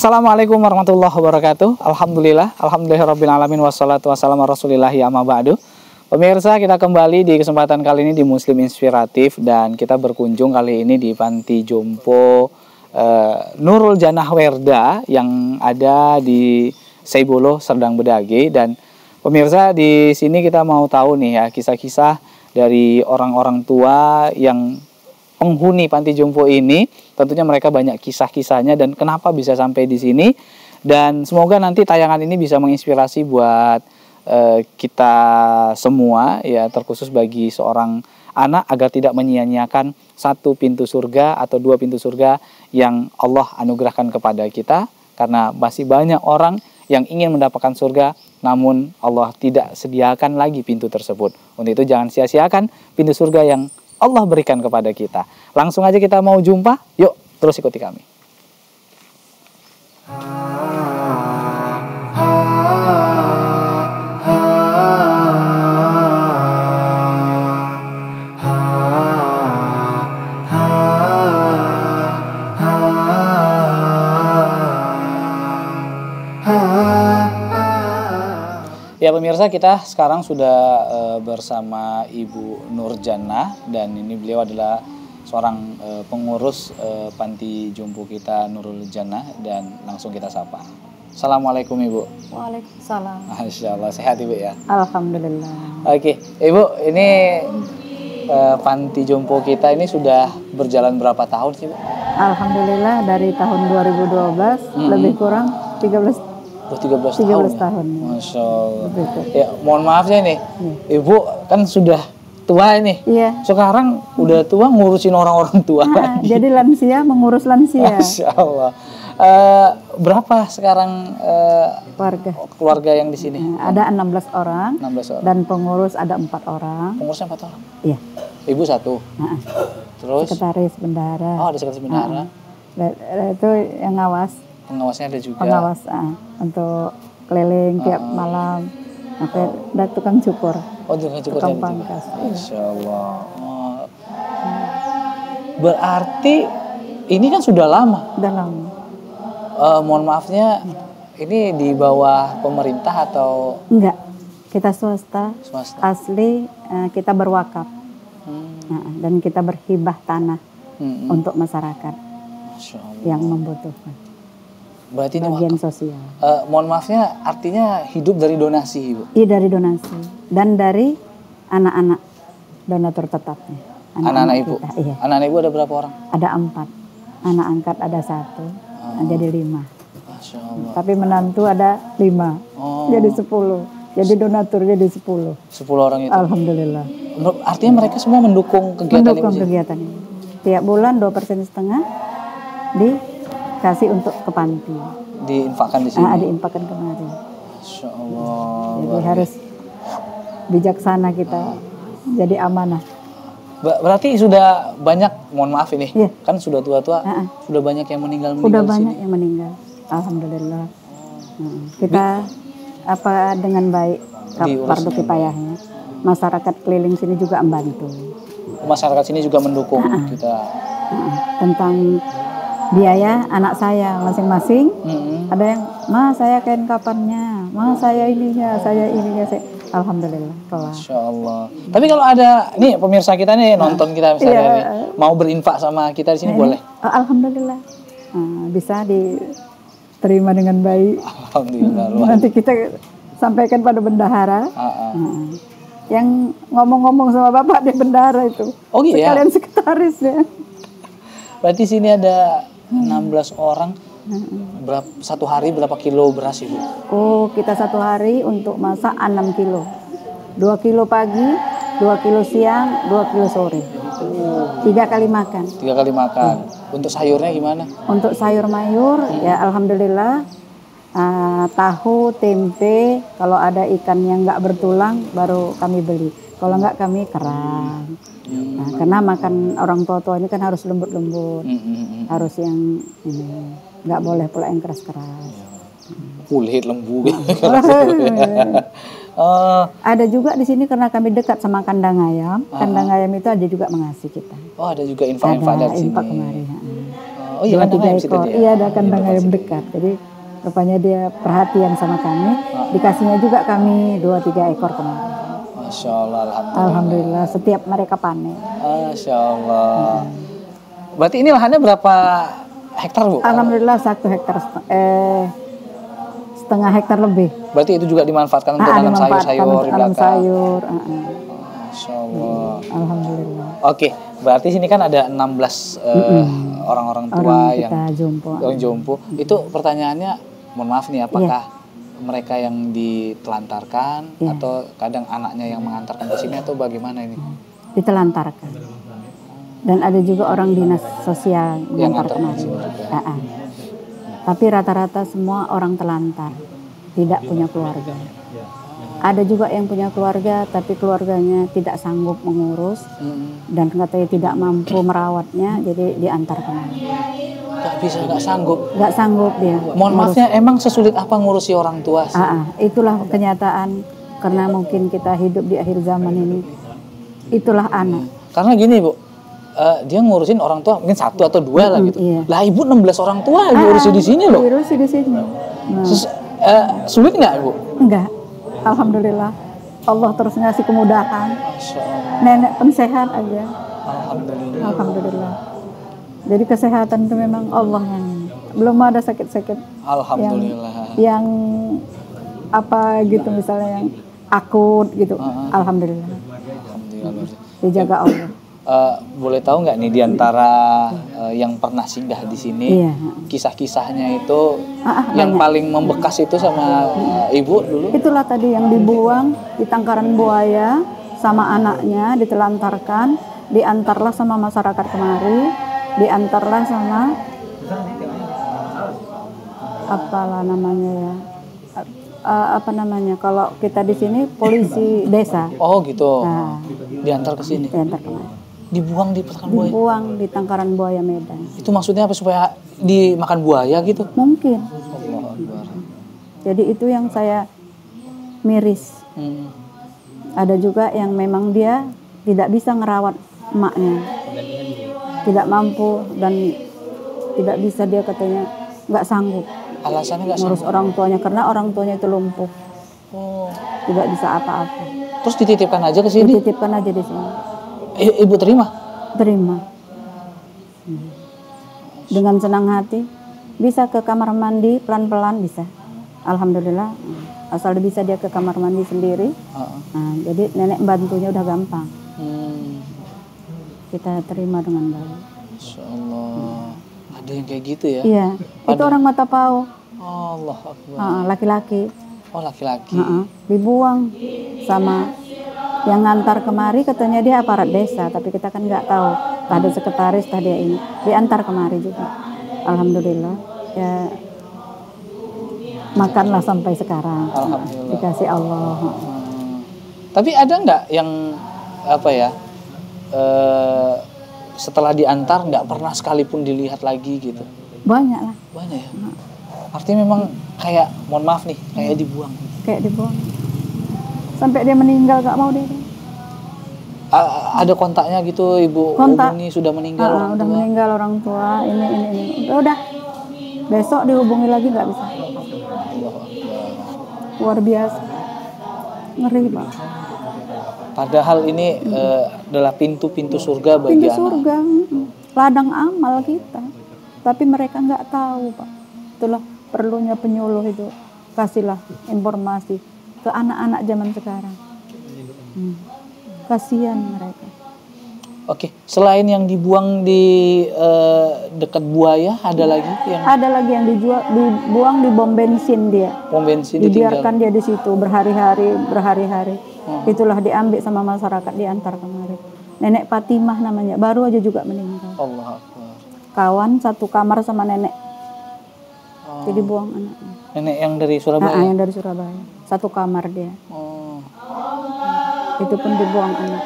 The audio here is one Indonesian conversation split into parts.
Assalamualaikum warahmatullahi wabarakatuh. Alhamdulillahirabbil alamin wassalatu wassalamu ala rasulillahi amma ba'du. Pemirsa, kita kembali di kesempatan kali ini di Muslim Inspiratif dan kita berkunjung kali ini di Panti Jompo Nurul Jannah Werda yang ada di Seibolo, Serdang Bedage. Dan pemirsa, di sini kita mau tahu nih ya kisah-kisah dari orang-orang tua yang penghuni Panti Jompo ini. Tentunya mereka banyak kisah-kisahnya dan kenapa bisa sampai di sini. Dan semoga nanti tayangan ini bisa menginspirasi buat kita semua ya, terkhusus bagi seorang anak agar tidak menyia-nyiakan satu pintu surga atau dua pintu surga yang Allah anugerahkan kepada kita. Karena masih banyak orang yang ingin mendapatkan surga namun Allah tidak sediakan lagi pintu tersebut. Untuk itu jangan sia-siakan pintu surga yang Allah berikan kepada kita. Langsung aja kita mau jumpa. Yuk, terus ikuti kami. Ya pemirsa, kita sekarang sudah bersama Ibu Nur Jannah dan ini beliau adalah seorang pengurus Panti Jompo kita Nurul Jannah dan langsung kita sapa. Assalamualaikum Ibu. Waalaikumsalam. Masya Allah, sehat Ibu ya? Alhamdulillah. Oke, Ibu, ini Panti Jompo kita ini sudah berjalan berapa tahun sih Bu? Alhamdulillah dari tahun 2012 lebih kurang 13 tahun. Masya Allah. Ya, mohon maaf ya nih, Ibu kan sudah tua ini. Iya. Sekarang udah tua ngurusin orang-orang tua lagi. Jadi lansia mengurus lansia. Masya Allah. Berapa sekarang keluarga yang di sini? Ada 16 orang. 16 orang. Dan pengurus ada 4 orang. Pengurusnya 4 orang? Iya. Ibu 1? Terus? Sekretaris bendahara. Oh, ada sekretaris bendahara. Itu yang ngawas. Pengawasnya ada juga? Pengawas, untuk keliling tiap malam. Sampai ada tukang cukur. Oh, tukang cukur. Tukang pangkas. Masya Allah. Berarti ini kan sudah lama? Udah lama. Mohon maafnya, ini di bawah pemerintah atau? Enggak, kita swasta. Asli kita berwakaf. Dan kita berhibah tanah untuk masyarakat yang membutuhkan. Berarti ini bagian wakaf. Sosial. Mohon maafnya, artinya hidup dari donasi, Ibu? Iya, dari donasi dan dari anak-anak donatur tetapnya. Anak-anak Ibu? Kita, iya. Anak-anak Ibu ada berapa orang? Ada 4. Anak angkat ada 1, jadi 5. Masya Allah. Tapi menantu ada 5, jadi 10. Jadi donatur jadi 10. 10 orang itu? Alhamdulillah. Artinya mereka semua mendukung kegiatan Ibu? Mendukung kegiatan ini. Tiap bulan 2,5% dikasih untuk ke panti. Diinfakkan di sini? Diinfakkan kemari. Masya Allah. Jadi harus bijaksana kita, jadi amanah. Berarti sudah banyak, mohon maaf ini, kan sudah tua-tua, sudah banyak yang meninggal Sudah di banyak sini. yang meninggal. Alhamdulillah. Kita dengan baik fardu kifayahnya. Masyarakat keliling sini juga membantu. Masyarakat sini juga mendukung kita. Tentang biaya anak saya masing-masing, ada yang, "Ma, saya kain kapannya, Ma, saya ininya, saya ininya." Alhamdulillah. Masya Allah. Tapi kalau ada nih pemirsa kita nih nonton kita misalnya mau berinfak sama kita di sini boleh? Alhamdulillah. Bisa diterima dengan baik. Alhamdulillah. Nanti kita sampaikan pada bendahara. Yang ngomong-ngomong sama Bapak di bendahara itu. Oh iya. Sekalian sekretaris ya. Berarti sini ada 16 orang. Satu hari berapa kilo beras Ibu? Oh, kita satu hari untuk masak 6 kilo. 2 kilo pagi, 2 kilo siang, 2 kilo sore. 3 kali makan. 3 kali makan. Untuk sayurnya gimana? Untuk sayur mayur, ya alhamdulillah. Tahu, tempe, kalau ada ikan yang nggak bertulang baru kami beli. Kalau nggak kami kerang. Karena makan orang tua-tua ini kan harus lembut-lembut. Harus yang ini. Nggak boleh pula yang keras-keras. Kulit lembu. Ada juga di sini karena kami dekat sama kandang ayam. Kandang ayam itu ada juga mengasih kita. Oh, ada juga infak-infak dari sini. Infak kemarin. Oh iya, kandang ayam situ dia. Iya, ada kandang ayam dekat. Jadi rupanya dia perhatian sama kami. Dikasihnya juga kami 2-3 ekor kemarin. Masya Allah, alhamdulillah. Alhamdulillah setiap mereka panen. Masya Allah. Berarti ini lahannya berapa hektar, Bu? Alhamdulillah 1 hektar setengah hektar lebih. Berarti itu juga dimanfaatkan untuk nanam sayur-sayur di tanam belakang. sayur. Masya Allah. Alhamdulillah. Oke, berarti sini kan ada 16 orang-orang tua yang jompo. Itu pertanyaannya, mohon maaf nih, apakah mereka yang ditelantarkan atau kadang anaknya yang mengantarkan ke sini atau bagaimana ini? Ditelantarkan. Dan ada juga orang dinas sosial mengantar kemari. Tapi rata-rata semua orang telantar, tidak punya keluarga. Ada juga yang punya keluarga, tapi keluarganya tidak sanggup mengurus dan katanya tidak mampu merawatnya, jadi diantar kemari. Gak bisa, gak sanggup. Gak sanggup dia. Mohon maafnya, emang sesulit apa ngurusi orang tua sih? Itulah kenyataan, karena mungkin kita hidup di akhir zaman ini. Itulah anak. Karena gini, Bu, dia ngurusin orang tua mungkin 1 atau 2 lah gitu. Iya. Lah ibu 16 orang tua diurusi di sini loh. Diurusi di sini. Sulit nggak, Bu? Enggak. Alhamdulillah. Allah terus ngasih kemudahan. Nenek pun sehat aja. Alhamdulillah. Alhamdulillah. Jadi kesehatan itu memang Allah yang ini. Belum ada sakit-sakit. Alhamdulillah. Yang apa gitu misalnya yang akut gitu. Alhamdulillah. Alhamdulillah. Dijaga Allah. Boleh tahu nggak nih diantara yang pernah singgah di sini, kisah-kisahnya itu yang paling membekas itu sama ibu dulu? Itulah tadi yang dibuang di tangkaran buaya sama anaknya, ditelantarkan, diantarlah sama masyarakat kemari, diantarlah sama apalah namanya ya. Apa namanya kalau kita di sini polisi desa. Oh gitu. Nah, diantar ke sini. Diantar kemari. Dibuang di tangkaran buaya? Dibuang di tangkaran buaya Medan. Itu maksudnya apa, supaya dimakan buaya gitu? Mungkin. Jadi itu yang saya miris. Ada juga yang memang dia tidak bisa ngerawat emaknya. Tidak mampu dan tidak bisa, dia katanya nggak sanggup. Alasannya nggak sanggup? Ngurus orang tuanya, karena orang tuanya itu lumpuh. Tidak bisa apa-apa. Terus dititipkan aja ke sini? Dititipkan aja di sini. Ibu terima? Terima. Dengan senang hati. Bisa ke kamar mandi pelan-pelan bisa. Alhamdulillah. Asal bisa dia ke kamar mandi sendiri. Nah, jadi nenek bantunya udah gampang. Kita terima dengan baik. Masya Allah. Ada yang kayak gitu ya? Iya. Itu orang Matapau. Allah Akbar. Laki-laki. Oh, laki-laki. Dibuang sama yang ngantar kemari, katanya dia aparat desa, tapi kita kan nggak tahu. Tadi sekretaris, tadi ini diantar kemari juga. Alhamdulillah ya, makanlah sampai sekarang. Alhamdulillah. Dikasih Allah. Tapi ada nggak yang apa ya, setelah diantar nggak pernah sekalipun dilihat lagi gitu? Banyak lah. Banyak ya. Artinya memang kayak, mohon maaf nih, kayak dibuang. Kayak dibuang. Sampai dia meninggal gak mau dia. Ada kontaknya gitu, ibu hubungi sudah meninggal orang tua? Udah meninggal orang tua, ini. Udah, besok dihubungi lagi gak bisa. Luar biasa. Ngeri Pak. Padahal ini adalah pintu-pintu surga bagi pintu anak. Surga, ladang amal kita. Tapi mereka gak tahu Pak. Itulah perlunya penyuluh itu. Kasihlah informasi ke anak-anak zaman sekarang. Kasihan mereka. Oke, selain yang dibuang di dekat buaya, ada lagi yang? Ada lagi yang dibuang di bom bensin dia. Bom bensin dibiarkan dia di situ berhari-hari. Itulah diambil sama masyarakat, diantar kemari. Nenek Fatimah namanya, baru aja juga meninggal. Allah Akbar. Kawan satu kamar sama nenek. Jadi buang anaknya. Nenek yang dari Surabaya? Yang dari Surabaya. Satu kamar dia. Itu pun dibuang anak.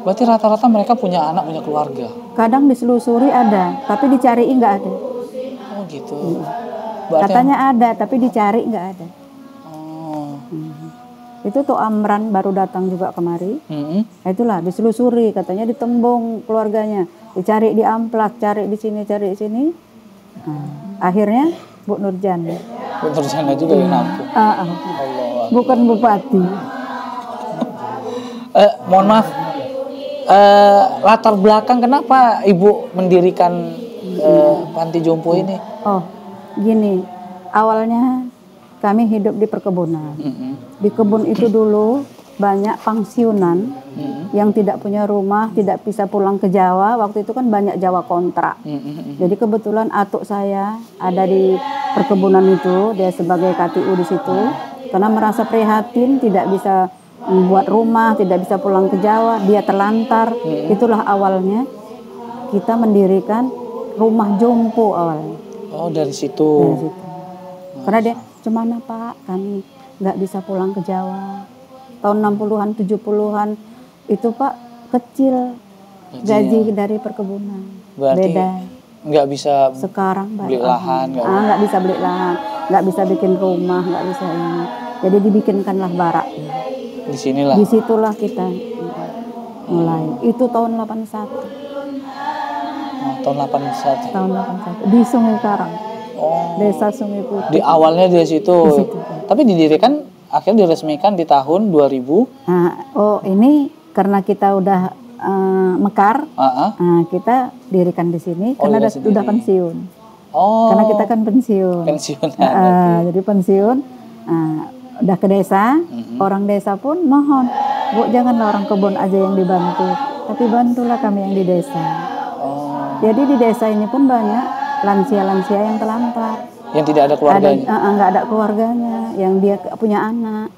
Berarti rata-rata mereka punya anak, punya keluarga? Kadang diselusuri ada, tapi dicariin nggak ada. Oh gitu. Katanya ada, tapi dicari nggak ada. Itu tuh Amran baru datang juga kemari. Itulah diselusuri, katanya ditembung keluarganya. Dicari di Amplas, cari di sini, cari di sini. Nah, akhirnya Bu Nurjana. Bu Nurjana juga yang nampung. Allah. Bukan bupati. Mohon maaf, latar belakang kenapa Ibu mendirikan panti jompo ini? Oh, gini, awalnya kami hidup di perkebunan. Di kebun itu dulu banyak pensiunan yang tidak punya rumah, tidak bisa pulang ke Jawa. Waktu itu kan banyak Jawa kontrak. Jadi kebetulan atuk saya ada di perkebunan itu, dia sebagai KTU di situ. Karena merasa prihatin, tidak bisa membuat rumah, tidak bisa pulang ke Jawa, dia terlantar. Itulah awalnya kita mendirikan rumah jompo awalnya. Oh, dari situ. Dari situ. Karena dia, "Cemana Pak, kami nggak bisa pulang ke Jawa." Tahun 60-an, 70-an itu Pak kecil gaji dari perkebunan. Berarti beda. Nggak bisa Sekarang beli lahan. nggak bisa beli lahan, nggak bisa bikin rumah, nggak bisa ini. Jadi dibikinkanlah barak. Di sinilah. Disitulah kita mulai. Itu tahun 81. Tahun 81. Tahun 81 di Sungai Karang. Oh. Desa Sungai Putih. Di awalnya dari situ. Di situ. Tapi didirikan akhirnya diresmikan di tahun 2000. Nah, ini karena kita udah mekar, kita dirikan di sini karena udah pensiun. Oh. Karena kita kan pensiun. Pensiun. Jadi pensiun, udah ke desa, orang desa pun mohon, Bu janganlah orang kebun aja yang dibantu, tapi bantulah kami yang di desa. Oh. Jadi di desa ini pun banyak lansia-lansia yang terlantar. Yang tidak ada keluarganya? Nggak ada keluarganya, yang dia punya anak.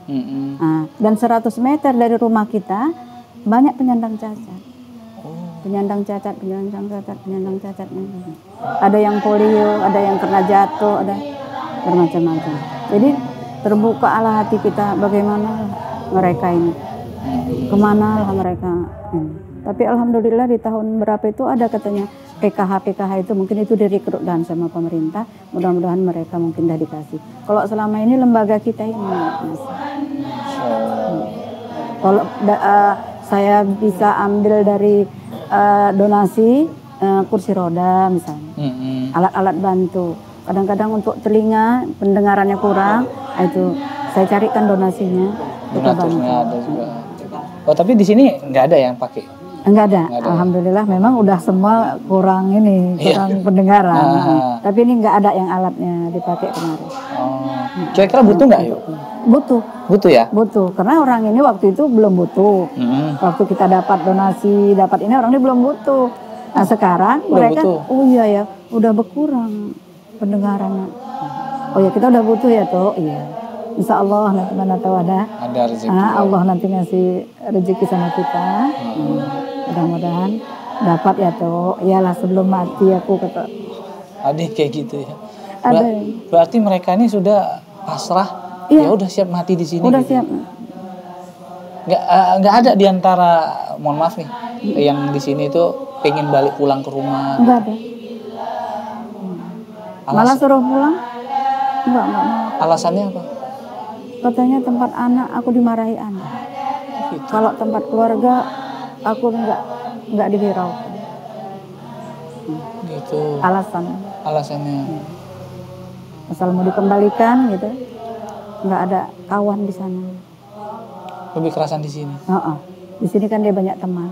Dan 100 meter dari rumah kita banyak penyandang cacat. Penyandang cacat. Ada yang polio, ada yang kena jatuh, ada bermacam-macam. Jadi terbuka Allah hati kita bagaimana mereka ini. Kemana lah mereka ini. Tapi alhamdulillah di tahun berapa itu ada katanya PKH itu mungkin itu direkrut dan sama pemerintah, mudah-mudahan mereka mungkin dah dikasih. Kalau selama ini lembaga kita ini kalau saya bisa ambil dari donasi kursi roda misalnya, alat-alat bantu. Kadang-kadang untuk telinga pendengarannya kurang, itu saya carikan donasinya. Donaturnya ada juga. Oh tapi di sini nggak ada yang pakai? Enggak ada. Alhamdulillah memang udah semua kurang pendengaran. Tapi ini enggak ada yang alatnya dipakai kemarin. Kira-kira butuh nggak yuk? Butuh ya? Butuh, karena orang ini waktu itu belum butuh. Waktu kita dapat donasi, dapat ini orang ini belum butuh. Nah sekarang mereka, oh iya ya, udah berkurang pendengarannya. Oh ya kita udah butuh ya toh, iya. Insya Allah nanti mana tahu ada rezeki. Allah nanti ngasih rezeki sama kita. Mudah-mudahan dapat ya toh. Iyalah sebelum mati aku kata. Ada kayak gitu ya. Ada. Berarti mereka ini sudah pasrah. Ya udah siap mati di sini. Udah gitu. siap. Nggak ada di antara, mohon maaf nih, yang di sini itu pengen balik pulang ke rumah. Enggak ada. Malah suruh pulang? Enggak mau. Alasannya apa? Katanya tempat anak aku dimarahi anak. Gitu. Kalau tempat keluarga aku enggak dihiraukan. Gitu. Alasannya. Asal mau dikembalikan gitu. Enggak ada kawan di sana. Lebih kerasan di sini. Di sini kan dia banyak teman.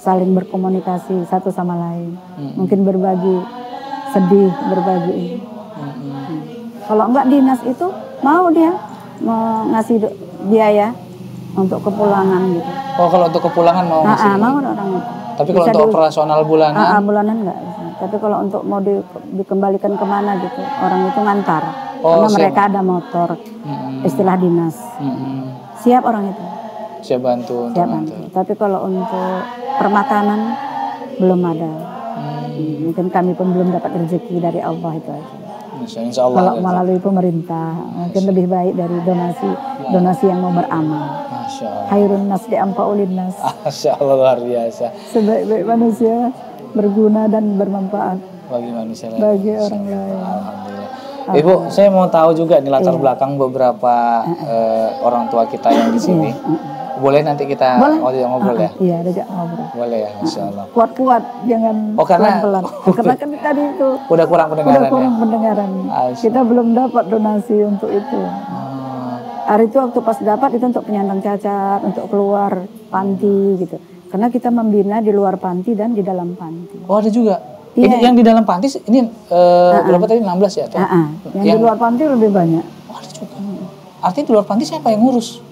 Saling berkomunikasi satu sama lain. Mungkin berbagi sedih, berbagi ini. Kalau enggak dinas itu mau dia ngasih biaya untuk kepulangan gitu. Oh kalau untuk kepulangan mau ngasih? Mau orang itu. Tapi kalau untuk operasional bulanan? Bulanan enggak bisa. Tapi kalau untuk mau dikembalikan kemana gitu, orang itu ngantar. Karena mereka ada motor, istilah dinas. Siap orang itu. Siap bantu. Tapi kalau untuk permakanan belum ada. Mungkin kami pun belum dapat rezeki dari Allah itu aja. Insya Allah. Kalau melalui pemerintah mungkin lebih baik dari donasi yang mau beramal. Masya Allah. Khairun nas di'anfa'ulin nas. Masya Allah luar biasa. Sebaik-baik manusia berguna dan bermanfaat bagi manusia lain. Bagi orang lain. Alhamdulillah. Ibu, saya mau tahu juga nih latar belakang beberapa orang tua kita yang di sini. Boleh nanti kita ngobrol ya? Iya, diajak ngobrol. Boleh ya, Insya Allah. Kuat-kuat, jangan pelan-pelan. Karena kan tadi itu Udah kurang pendengaran udah kurang ya? pendengaran. Kita belum dapat donasi untuk itu. Hari itu waktu pas dapat itu untuk penyandang cacat, untuk keluar panti gitu. Karena kita membina di luar panti dan di dalam panti. Oh, ada juga? Iya. Ini yang di dalam panti ini berapa tadi? 16 ya? Atau? Yang di luar panti lebih banyak. Oh, ada juga. Artinya di luar panti siapa yang ngurus?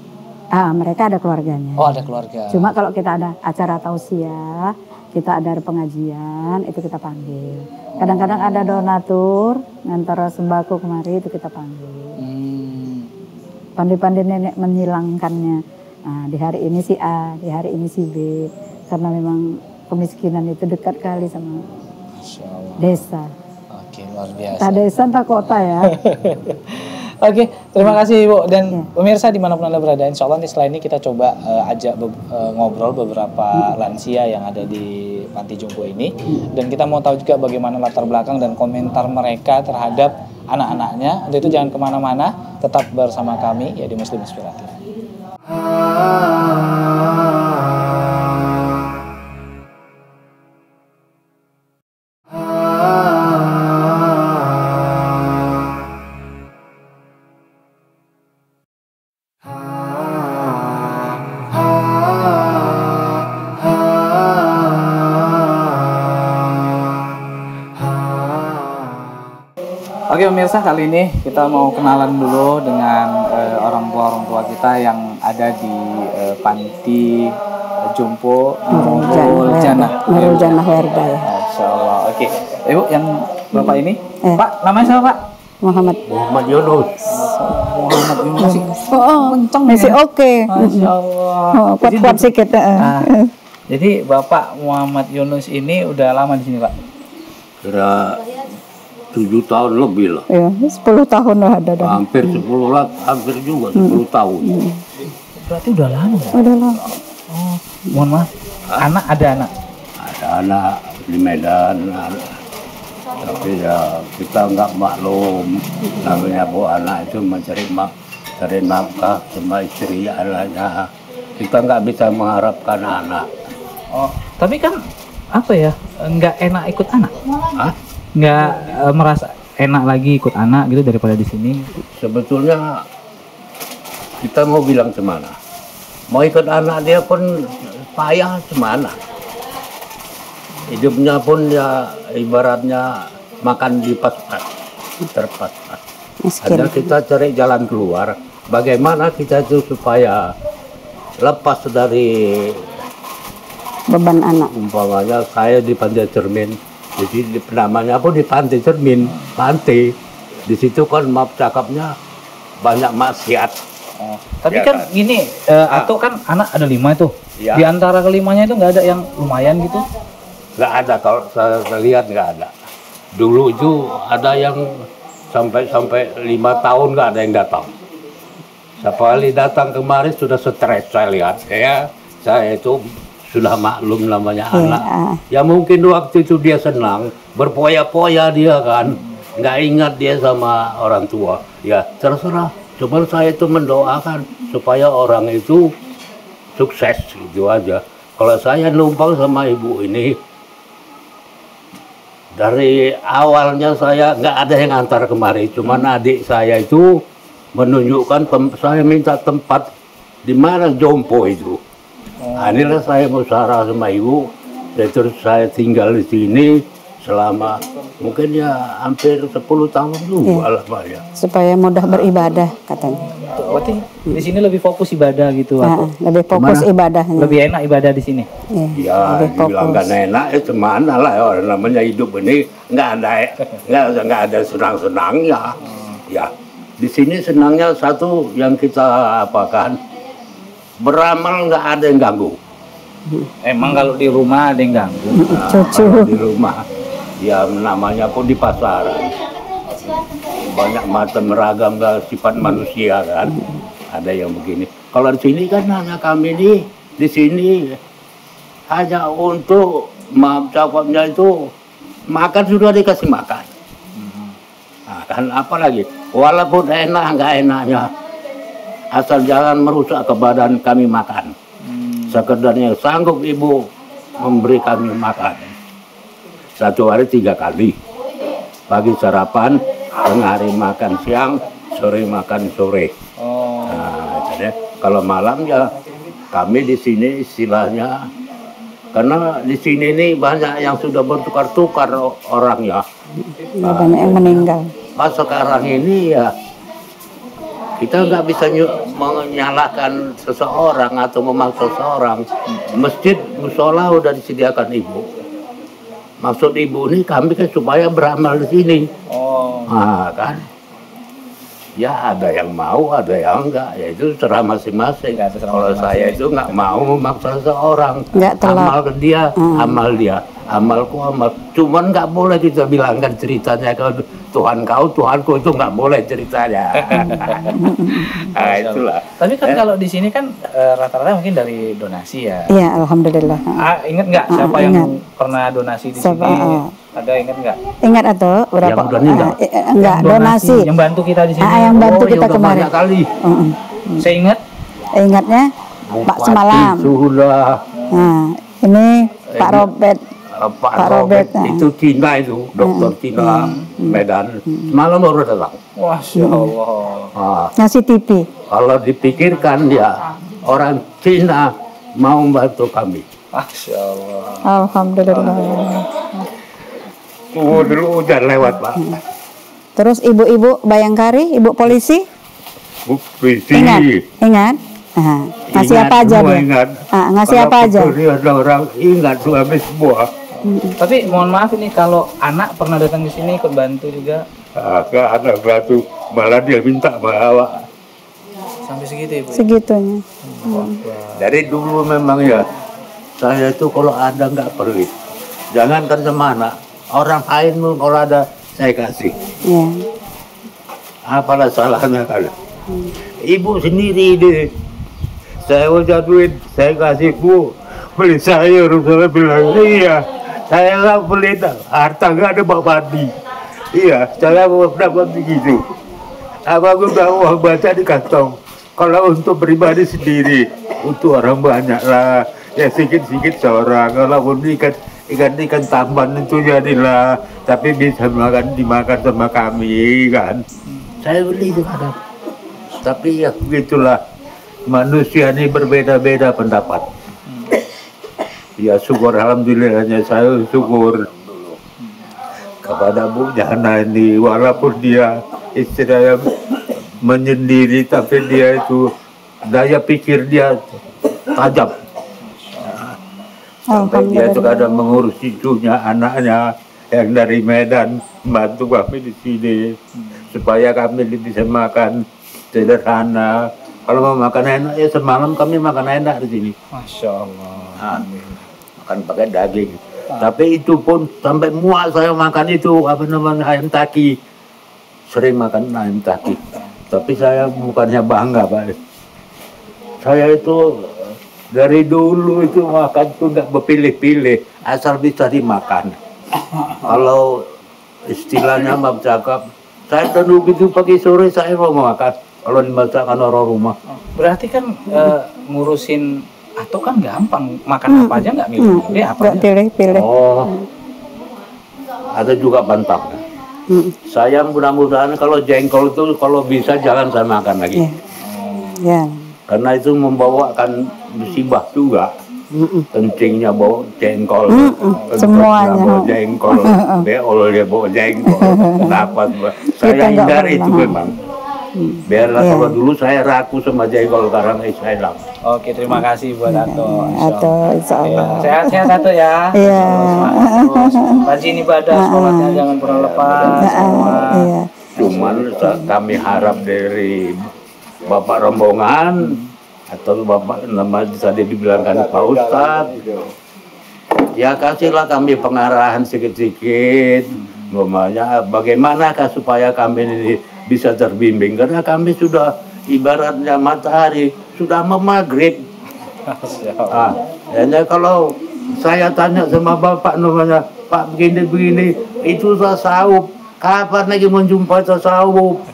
Mereka ada keluarganya. Oh, ada keluarga. Cuma kalau kita ada acara tausiah, kita ada pengajian, itu kita panggil. Kadang-kadang ada donatur, ngantar sembako kemari, itu kita panggil. Pandai-pandai nenek menyilangkannya. Nah, di hari ini si A, di hari ini si B. Karena memang kemiskinan itu dekat kali sama desa. Oke, luar biasa. Tak desa, tak kota ya. Oke, terima kasih Ibu. Dan pemirsa dimanapun Anda berada, insya Allah nih setelah ini kita coba ajak ngobrol beberapa lansia yang ada di Panti Jompo ini. Dan kita mau tahu juga bagaimana latar belakang dan komentar mereka terhadap anak-anaknya. Untuk itu jangan kemana-mana, tetap bersama kami ya di Muslim Inspiratif. Oke pemirsa, kali ini kita mau kenalan dulu dengan orang tua kita yang ada di Panti Jompo Nurul Jannah Werda ya. Masya Allah. Oke, Ibu yang Bapak ini, Pak, namanya siapa Pak? Muhammad Yunus. Muhammad Yunus. Kenceng masih oke. Masya Allah. Kuat-kuat sedikit. Jadi Bapak Muhammad Yunus ini udah lama di sini Pak? Kira 7 tahun lebih lah. Ya, 10 tahun lah ada. Hampir 10 lah, hampir juga 10 tahun. Berarti udah lama ya? Udah lama. Oh, mohon maaf. Ada anak? Ada anak di Medan, tapi ya kita nggak maklum. Namanya bu anak itu mencari nafkah sama istri anaknya. Kita nggak bisa mengharapkan anak. Oh, tapi kan apa ya? Nggak enak ikut anak? Hah? Nggak merasa enak lagi ikut anak gitu daripada di sini? Sebetulnya kita mau bilang semana, mau ikut anak dia pun payah semana. Hidupnya pun ya ibaratnya makan di pas-pas, terpas-pas. Ada kita cari jalan keluar, bagaimana kita itu supaya lepas dari beban anak. Umpamanya saya di Pantai Cermin, jadi namanya pun di Pantai Cermin, pantai. Di situ kan maaf cakapnya banyak maksiat. Oh, tapi Ya kan gini, atau kan anak ada 5 itu. Ya. Di antara kelimanya itu nggak ada yang lumayan gitu? Nggak ada, kalau saya lihat nggak ada. Dulu itu ada yang sampai 5 tahun nggak ada yang datang. Sekali datang kemarin sudah stres saya lihat. Ya, saya itu sudah maklum namanya anak. Ya mungkin waktu itu dia senang, berpoya-poya dia kan. Nggak ingat dia sama orang tua. Ya terserah. Cuma saya itu mendoakan supaya orang itu sukses gitu aja. Kalau saya numpang sama ibu ini, dari awalnya saya nggak ada yang antar kemari. Cuman adik saya itu menunjukkan, saya minta tempat di mana Jompo itu. Nah, inilah saya musyawarah sama ibu, terus saya tinggal di sini selama mungkin ya hampir 10 tahun juga lah Pak ya. Supaya mudah beribadah katanya. Berarti di sini lebih fokus ibadah gitu? Lebih fokus ibadahnya. Lebih enak ibadah di sini? Ya, dibilang gak enak itu mana lah orang namanya hidup ini nggak ada senang-senangnya. Ya, di sini senangnya satu yang kita apakan, beramal nggak ada yang ganggu. Emang kalau di rumah ada yang ganggu? Nah, kalau di rumah, ya namanya pun di pasaran. Banyak macam ragam sifat manusia kan. Ada yang begini. Kalau di sini kan hanya kami ini, di sini hanya untuk maaf cakapnya itu makan sudah dikasih makan. Nah, kan apa lagi? Walaupun enak nggak enaknya, asal jangan merusak ke badan kami makan. Sekedarnya sanggup ibu memberi kami makan. Satu hari 3 kali. Pagi sarapan, tengah hari makan siang, sore makan sore. Nah, jadi kalau malam ya kami di sini istilahnya, karena di sini ini banyak yang sudah bertukar-tukar orangnya. Banyak yang meninggal. Pas sekarang ini ya kita nggak bisa menyalahkan seseorang atau memaksa seseorang. Masjid, musola udah disediakan ibu. Maksud ibu ini kami kan supaya beramal di sini. Nah, kan? Ya ada yang mau, ada yang enggak. Ya itu terserah masing-masing. Kalau saya itu nggak mau memaksa seseorang. Amal ke dia, amal dia. Amalku amal. Cuman nggak boleh kita bilangkan ceritanya ke Tuhan kau, Tuhanku, itu nggak boleh ceritanya. Nah, itulah. Tapi kan kalau di sini kan rata-rata mungkin dari donasi ya. Iya, alhamdulillah. Ingat nggak siapa yang pernah donasi di sini? Ada ingat nggak? Ingat atau berapa? Yang udah meninggal? Enggak, donasi. Yang bantu kita di sini. Yang bantu kita udah kemarin. Banyak kali. Saya ingat. Ingatnya Pak Semalam. Sudah. Nah, ini Pak Robert. Pak Robert itu Cina itu, dokter Cina Medan. Semalam baru datang. Masya Allah. Ngasih TV. Kalau dipikirkan ya orang Cina mau membantu kami. Masya Allah. Alhamdulillah. Dulu hujan lewat Pak. Terus ibu-ibu Bayangkari, ibu polisi? Ingat? Ngasih Ingat, apa aja semua dia? Ingat. Ngasih apa aja? Ada orang ingat suami semua. Tapi mohon maaf ini kalau anak pernah datang di sini ikut bantu juga. Agak anak batu malah dia minta bawa. Sampai segitu ibu. Segitunya. Dari dulu memang ya saya itu kalau ada nggak pelit. Jangankan sama anak, orang lain pun kalau ada saya kasih. Ya. Apalah salahnya kalau ibu sendiri deh. Saya udah duit, saya kasih bu beli sayur. Saya bilang iya. Saya nggak beli harta, nggak ada padi. Iya, saya dapat begitu. Apa gue bawa uang baca di kantong. Kalau untuk pribadi sendiri, untuk orang banyak lah. Ya sedikit-sedikit seorang. Kalau ikan tambahan itu jadilah. Tapi bisa dimakan sama kami kan. Saya beli itu kadang. Tapi ya begitulah. Manusia ini berbeda-beda pendapat. Ya syukur alhamdulillahnya saya syukur kepada Bu Jana ini, walaupun dia istilahnya menyendiri tapi dia itu daya pikir dia tajam. Sampai dia itu kadang mengurus cucunya, anaknya yang dari Medan membantu kami di sini supaya kami bisa makan sederhana. Kalau mau makan enak ya semalam kami makan enak di sini. Masya Allah. Makan pakai daging. Tapi itu pun sampai muak saya makan itu apa namanya ayam taki. Sering makan ayam taki. Tapi saya bukannya bangga Pak. Saya itu dari dulu itu makan tuh nggak berpilih-pilih, asal bisa dimakan. Kalau istilahnya Mbak cakap, saya tunggu gitu pagi sore saya mau makan. Kalau dimasakan orang rumah. Berarti kan ngurusin atau kan gampang, makan apa aja nggak milih, apa aja. Pilih-pilih. Oh, ada juga bantap. Saya mudah-mudahan kalau jengkol itu kalau bisa jangan saya makan lagi. Ya. Karena itu membawakan musibah juga. Kencingnya bawa jengkol, semuanya bawa jengkol, beol dia bawa jengkol. Dapat saya hindari itu memang. Biarlah kalau dulu saya ragu sama jengkol karena saya hilang. Oke, terima kasih buat Ato. Insya Allah. Sehat-sehat Ato ya. Iya. Rajin ibadah, sholatnya jangan pernah lepas. Iya. Cuman kami harap dari Bapak rombongan atau Bapak nama tadi dibilangkan Pak Ustadz, ya kasihlah kami pengarahan sedikit-sedikit. Bagaimanakah supaya kami ini bisa terbimbing, karena kami sudah ibaratnya matahari sudah mau maghrib. Kalau saya tanya sama bapak namanya Pak begini itu tasawuf, kapan lagi menjumpai tasawuf?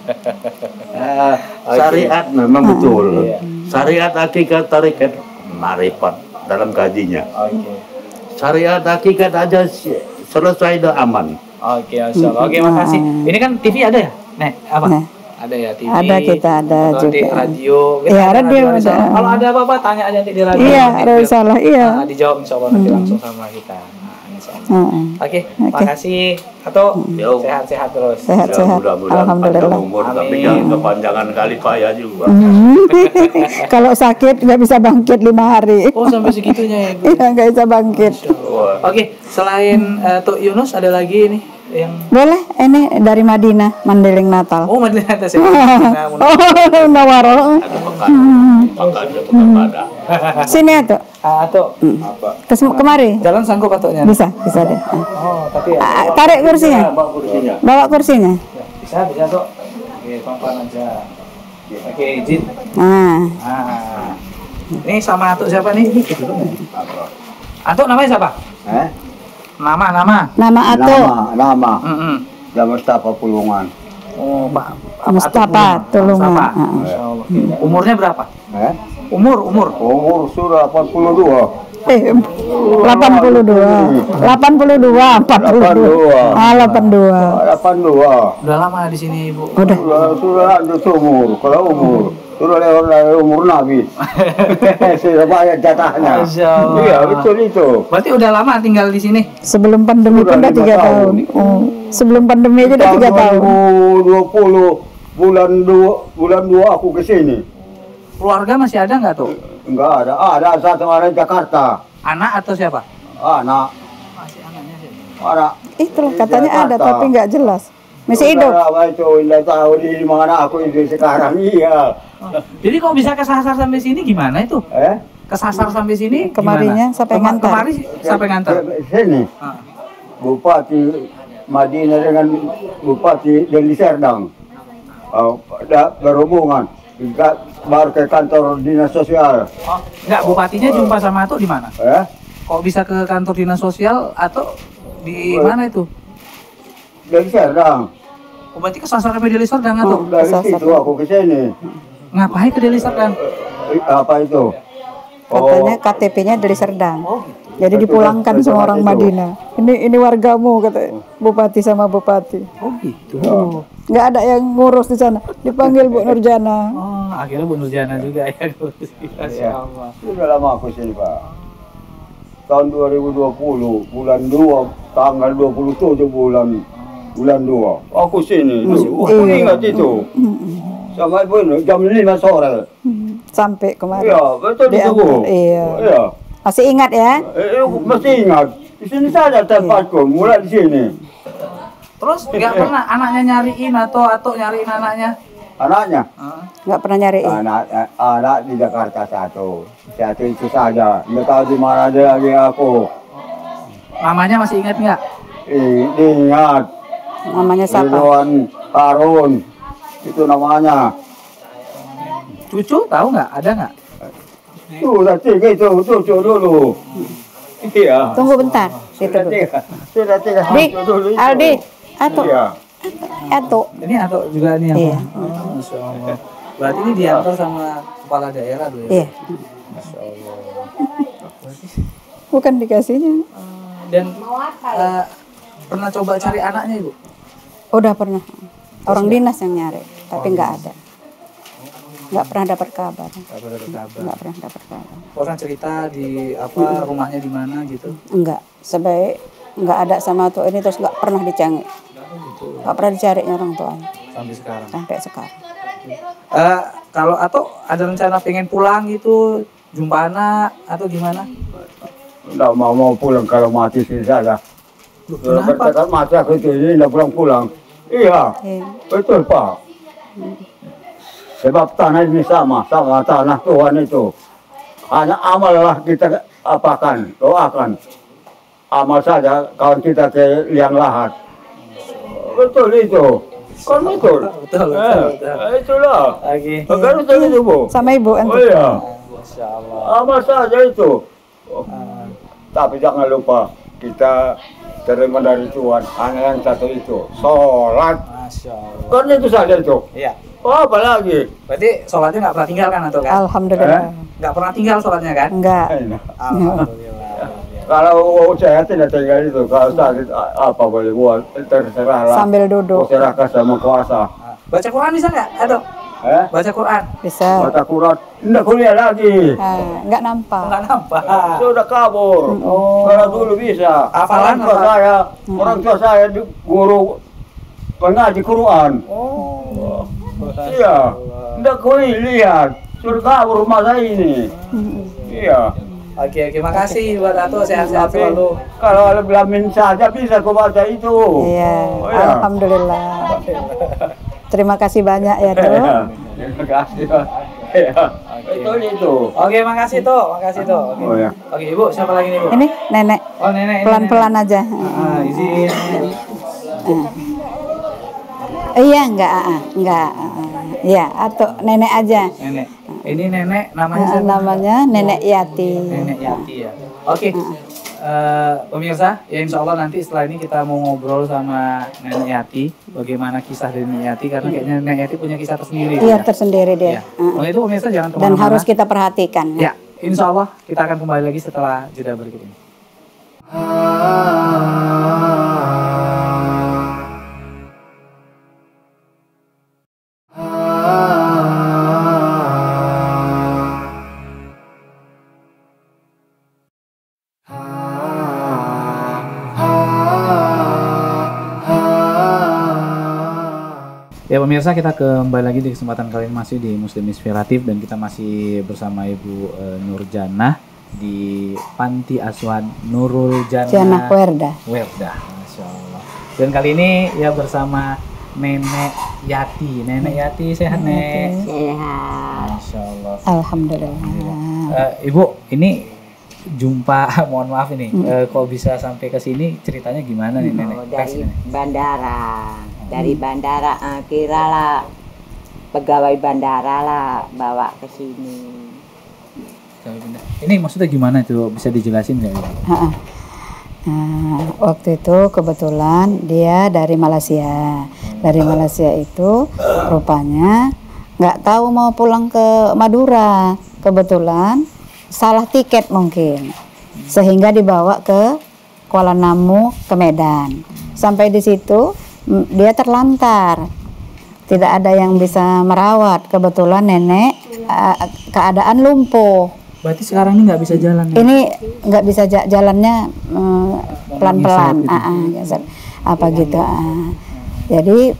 Syariat memang betul, syariat hakikat tarikat marifat dalam gajinya. Oke. Syariat hakikat aja selesai dah aman. Oke, Masya Allah. Oke, makasih. Ini kan TV ada ya? Nek, apa? Nah. Ada ya TV. Ada, kita ada atau di juga. radio. Kita Iya, ada radio di sana. ada. Kalau ada apa-apa tanya aja nanti di radio. Iya, Nanti ada salah. Iya. dijawab insya Allah nanti langsung sama kita. Nah, insya Allah. Heeh. Oke, makasih. Atau sehat-sehat terus. Sehat-sehat. Mudah-mudahan Alhamdulillah. panjang umur, tapi Amin. jangan kepanjangan kali payah juga. Kalau sakit nggak bisa bangkit 5 hari. Oh, sampai segitunya ya, Bu. Iya, nggak bisa bangkit. Wah. Oke, selain Tok Yunus ada lagi ini yang Boleh, ini dari Madinah, Mandeling Natal. oh Madinah atas ya. Nah, Oh, Nawaro. Ada pekan ada. Sini tuh. Tok, Kemari. jalan sanggup atoknya? Bisa deh. Oh, tapi ya. Tarik kursinya. Bawa kursinya. Bawa kursinya. Bisa Tok. Oke, pelan-pelan aja. Oke, izin. Nah, Nah, ini sama Atuk siapa nih? Atuk namanya siapa? Nama. nama Ato Nama. Mm-mm. Dan Mustafa Pulungan. Oh, Pak. Mustafa Tulungan. Mustafa. Heeh. Masya Allah. Umurnya berapa? Umur. Umur sudah 82. 82, 42. Ah, 82. 82. Udah lama di sini, Bu. Udah. Sudah lanjut umur. Kalau umur sudah lewat dari umur Nabi. Sudah banyak jatahnya. Masya Allah. Iya, betul itu. Berarti udah lama tinggal di sini? Sebelum pandemi pun Sudah udah 5 3 tahun. tahun. Oh, sebelum pandemi aja udah 3 tahun. 2020 bulan 2 aku ke sini. Keluarga masih ada nggak tuh? Enggak ada. Ada satu orang di Jakarta. Anak atau siapa? Anak. Masih anaknya sih. Anak. Itu katanya ada Jakarta. tapi nggak jelas. Masih hidup. Saudara itu tidak tahu di mana aku itu sekarang. Iya. Jadi kok bisa kesasar sampai sini gimana itu? Kesasar sampai sini Kemarinya gimana? sampai ngantar. Kemari sampai ngantar. Sini. Ah. Bupati Madinah dengan Bupati Deli Serdang. Berhubungan. Baru ke kantor dinas sosial. Oh, enggak, bupatinya jumpa sama Atuk di mana? Kok bisa ke kantor dinas sosial atau di mana itu? Deli Serdang. Oh, berarti kesasar sampai Deli Serdang Atuk? Dari situ aku ke sini. Ngapain ke Deli Serdang? Apa itu? Katanya KTP-nya dari Serdang. Oh, gitu. Jadi dipulangkan Betul, sama orang itu. Madinah. Ini wargamu kata bupati sama bupati. Oh gitu. Nggak ada yang ngurus di sana. Dipanggil Bu Nurjana. Oh, akhirnya Bu Nurjana juga ya. Masya Allah. Sudah lama aku sini, Pak. Tahun 2020, bulan 2, tanggal 27 bulan 2. Aku sini. Aku ingat itu. Sampai pun jam 5 sore. Sampai kemarin. Iya, betul itu, Bu. Iya. Iya. Masih ingat ya? Masih ingat. Di sini saja tempatku, mulai di sini. Terus nggak pernah anaknya nyariin atau nyariin anaknya? Anaknya? Nggak pernah nyariin. Anak di Jakarta satu itu saja. Nggak tahu di mana dia lagi aku. Namanya masih ingat nggak? Ingat. Namanya siapa? Ridwan Harun. Itu namanya. Cucu tahu nggak? Ada nggak? Sudah 3 itu, cucu dulu. Iya. Tunggu bentar. Situ Sudah dulu. 3. Sudah 3 Di, cucu dulu itu. Aldi, Ato, Iya. Ato. Ini atau juga nih yang Iya. Oh, Masya Allah. Berarti ini diantar sama kepala daerah dulu ya? Iya. Masya Allah. Bukan dikasihnya. Dan pernah coba cari anaknya Ibu? Udah pernah. Orang dinas yang nyari, tapi nggak ada. Nggak pernah dapat kabar. Nggak pernah ada kabar. Nggak pernah dapat kabar. Orang cerita di apa rumahnya di mana gitu? Enggak. Sebaik nggak ada sama tuh ini terus nggak pernah dicari. Nggak pernah dicarinya orang tuanya Sampai sekarang. sampai sekarang. Kalau atau ada rencana pengen pulang gitu, jumpa anak atau gimana? Nggak mau pulang kalau mati sini saja. Kalau Kenapa? berkata mati aku itu ini nggak pulang-pulang. Iya, Iya. betul Pak. Sebab tanah ini sama tanah Tuhan itu. Hanya amal lah kita apakan, doakan. Amal saja kawan kita ke liang lahat. Betul itu. Kan betul. Betul. Itulah. Oke. Kan betul itu Bu. Sama ibu Oh ente. iya. Masya Allah. Amal saja itu. Tapi jangan lupa kita terima dari Tuhan. Hanya yang satu itu, sholat. Masya Allah. Kan itu saja itu. Iya. Oh, apa lagi? Berarti sholatnya nggak pernah tinggal kan atau kan? Alhamdulillah. Nggak pernah tinggal sholatnya kan? Enggak. Alhamdulillah. Kalau saya tidak tinggal itu, kalau sakit apa boleh buat, terserah lah. Sambil duduk. Serahkan sama kuasa. Baca Quran bisa nggak? Atau baca Quran? Bisa. Baca Quran, tidak kuliah lagi. Enggak nampak. Nggak nampak. Sudah kabur. Kalau dulu bisa. Hafalan Orang tua saya, orang tua saya di guru pengaji Quran. Oh. Iya, tidak kuliah. Sudah kabur rumah saya ini. Iya. Oke, makasih buat Dato, sehat-sehat Tapi selalu. kalau Al-Blamin saja bisa kau baca itu. Iya, Oh, iya. alhamdulillah. Terima kasih banyak ya tuh. Iya, terima kasih. Iya. Itu. Oke, makasih Toh, Oke. Oh, ya. Oke, Ibu, siapa lagi nih, Bu? Ini nenek. Oh, nenek. ini, Pelan-pelan aja. nenek. Izin. Iya, enggak. Iya, atau nenek aja. Nenek. Ini nenek namanya siapa? Namanya Nenek Yati. Nenek Yati ya. Oke. Pemirsa, ya insya Allah nanti setelah ini kita mau ngobrol sama Nenek Yati, bagaimana kisah dari Nenek Yati, karena kayaknya Nenek Yati punya kisah tersendiri. Iya, ya. tersendiri dia. Ya. Oleh itu pemirsa jangan Dan kemana-mana. harus kita perhatikan. Ya, insya Allah kita akan kembali lagi setelah jeda berikut ini. Ya pemirsa, kita kembali lagi di kesempatan kali ini masih di Muslim Inspiratif dan kita masih bersama Ibu Nurjanah di Panti Asuhan Nurul Janah Werda. Masya Allah. Dan kali ini ya bersama Nenek Yati. Nenek Yati sehat, Nek? Sehat. Masya Allah. Alhamdulillah. Ibu, ini jumpa, mohon maaf ini, kok bisa sampai ke sini, ceritanya gimana nih, Nenek? Dari bandara. Dari bandara, kira lah pegawai bandara lah bawa ke sini. Ini maksudnya gimana tuh? Bisa dijelasin nggak? Waktu itu kebetulan dia dari Malaysia. Dari Malaysia itu rupanya nggak tahu mau pulang ke Madura. Kebetulan salah tiket mungkin, sehingga dibawa ke Kuala Namu ke Medan. Sampai di situ dia terlantar, tidak ada yang bisa merawat. Kebetulan nenek keadaan lumpuh. Berarti sekarang ini nggak bisa jalan ya? Ini nggak bisa jalannya pelan-pelan, apa gitu. Jadi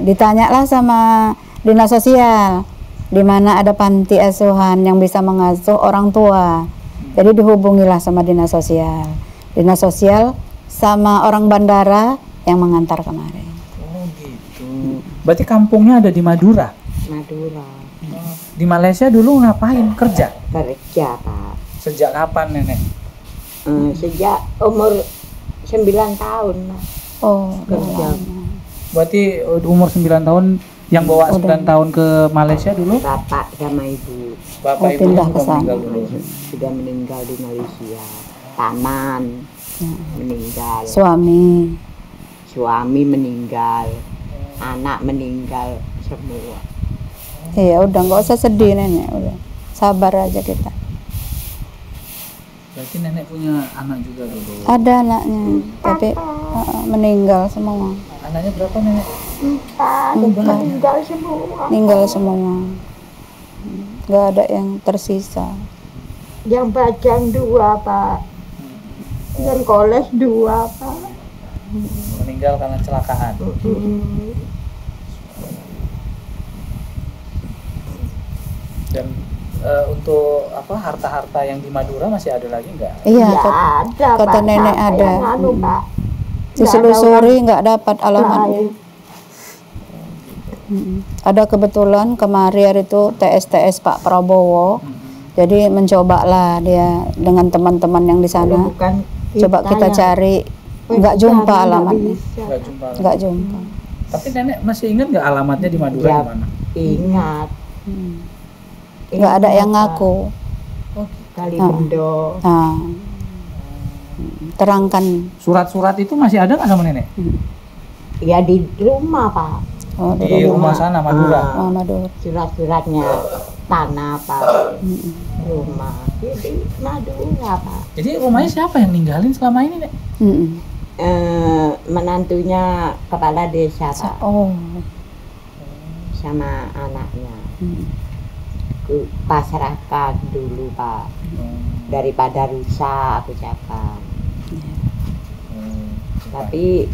ditanyalah sama dinas sosial, di mana ada panti asuhan yang bisa mengasuh orang tua. Jadi dihubungilah sama dinas sosial. Dinas sosial sama orang bandara yang mengantar kemarin. Oh gitu. Berarti kampungnya ada di Madura? Madura. Di Malaysia dulu ngapain? Kerja? Kerja, Pak. Sejak kapan, Nenek? Sejak umur 9 tahun, Pak. Oh, Kerja. Berarti umur 9 tahun yang bawa 9 tahun ke Malaysia dulu? Bapak sama ibu Bapak Ibu pindah ke sudah sana. meninggal dulu. sudah meninggal di Malaysia. Taman meninggal. Suami meninggal. Anak meninggal semua. Iya, udah nggak usah sedih nenek, udah sabar aja kita. Berarti Nenek punya anak juga dulu. Ada anaknya, tapi meninggal semua. Anaknya berapa, Nenek? Meninggal semua. Meninggal semua. Nggak ada yang tersisa. Yang bajang 2, Pak. Yang koles 2, Pak. Meninggal karena kecelakaan. Dan untuk apa harta-harta yang di Madura masih ada lagi nggak? Iya, ada, kata Pak. nenek Siapa ada. yang anu, Pak? Diselusuri nggak dapat alamatnya. Ada kebetulan kemarin itu TS Pak Prabowo. Jadi mencobalah dia dengan teman-teman yang di sana. Bukan Coba kita yang cari, nggak jumpa nggak alamatnya. bisa. Nggak jumpa. Nggak jumpa. Tapi Nenek masih ingat nggak alamatnya di Madura Ya, di mana? ingat. Nggak ada yang ngaku. Kali Bendo. Nah, terangkan. Surat-surat itu masih ada nggak sama Nenek? Ya di rumah, Pak. Oh, Di rumah sana Madura. Oh, Madura. Surat-suratnya tanah Pak, rumah di Madura Pak. Jadi rumahnya siapa yang ninggalin selama ini, Nek? Menantunya kepala desa Pak, Oh. sama anaknya. Aku pasrahkan dulu Pak, daripada rusak aku cakap. Tapi